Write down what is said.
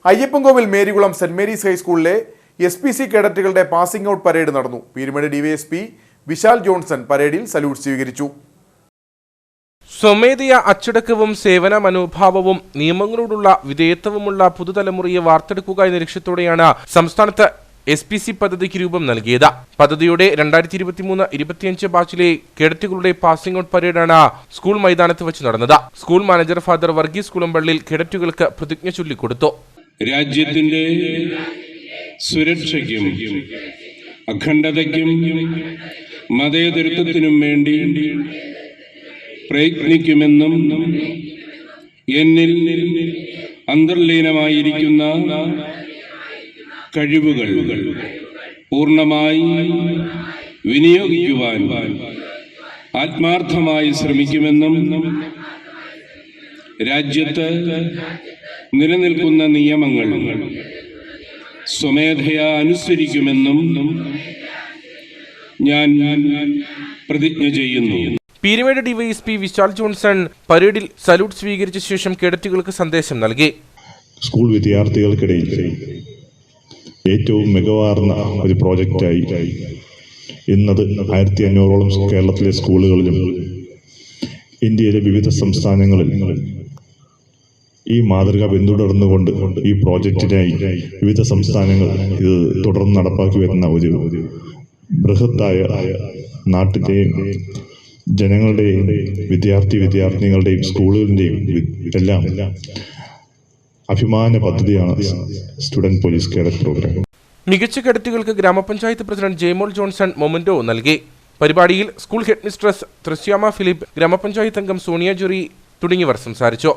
Ayyappancoil Marykulam saint Mary's ഹൈസ്കൂളിലെ SPC കേഡറ്റുകളുടെ passing out parade നടന്നു. Peermade DYSP Vishal Johnson പരേഡിൽ സല്യൂട്ട് സ്വീകരിച്ചു. സ്വമേധയാ അച്ചടക്കവും സേവന മനോഭാവവും നിയമങ്ങളോടുള്ള വിധേയത്വവുമുള്ള പുതുതലമുറയെ വാർത്തെടുക്കുക എന്ന ലക്ഷ്യത്തോടെയാണ് സംസ്ഥാനത്ത് SPC പദ്ധതിക്ക് രൂപം നൽകിയത്. പദ്ധതിയുടെ 2023-25 ബാച്ചിലെ കേഡറ്റുകളുടെ പാസിംഗ് ഔട്ട് പരേഡാണ് സ്കൂൾ മൈതാനത്ത് വെച്ച് നടന്നത്. School manager father Varghese Kulampallil കേഡറ്റുകൾക്ക് പ്രതിജ്ഞ ചൊല്ലിക്കൊടുത്തു. രാജ്യത്തിന്റെ സുരക്ഷയ്ക്കും അഖണ്ഡതയ്ക്കും മതേതരത്വത്തിനും വേണ്ടി പ്രയത്നിക്കുമെന്നും എന്നിൽ അന്തർലീനമായിരിക്കുന്ന കഴിവുകൾ പൂർണ്ണമായി വിനിയോഗിക്കുവാൻ ആത്മാർത്ഥമായി ശ്രമിക്കുമെന്നും രാജ്യത്ത് നിലനിൽക്കുന്ന നിയമങ്ങൾ സ്വമേധയാ അനുസരിക്കുമെന്നും ഞാൻ പ്രതിജ്ഞ ചെയ്യുന്നു. പീരുമേട് ഡിവൈഎസ്പി വിശാൽ ജോൺസൺ പരേഡിൽ സല്യൂട്ട് സ്വീകരിച്ച ശേഷം കേഡറ്റുകൾക്ക് സന്ദേശം നൽകി. സ്കൂൾ വിദ്യാർത്ഥികൾക്കിടയിൽ ഏറ്റവും മികവാർന്ന ഒരു പ്രോജക്റ്റായി ഇന്നത് 1500ഓളം കേരളത്തിലെ സ്കൂളുകളിലും ഇന്ത്യയിലെ വിവിധ സംസ്ഥാനങ്ങളിൽ ഈ മാതൃക പിന്തുടർന്നുകൊണ്ട് ഈ പ്രോജക്റ്റിനായി വിവിധ സംസ്ഥാനങ്ങൾ ഇത് തുടർന്ന് നടപ്പാക്കി വരുന്ന ഒരു ബൃഹത്തായ നാട്ടിലെയും ജനങ്ങളുടെയും വിദ്യാർത്ഥിനികളുടെയും സ്കൂളുകളുടെയും എല്ലാം അഭിമാന പദ്ധതിയാണ് സ്റ്റുഡന്റ് പോലീസ് കേഡറ്റ് പ്രോഗ്രാം. മികച്ച കേഡറ്റുകൾക്ക് ഗ്രാമപഞ്ചായത്ത് പ്രസിഡന്റ് ജയമോൾ ജോൺസൺ മൊമെന്റോ നൽകി. പരിപാടിയിൽ സ്കൂൾ ഹെഡ് മിസ്ട്രസ് ത്രസ്യാമ ഫിലിപ്പ്, ഗ്രാമപഞ്ചായത്ത് അംഗം സോണിയ ജെറി തുടങ്ങിയവർ സംസാരിച്ചു.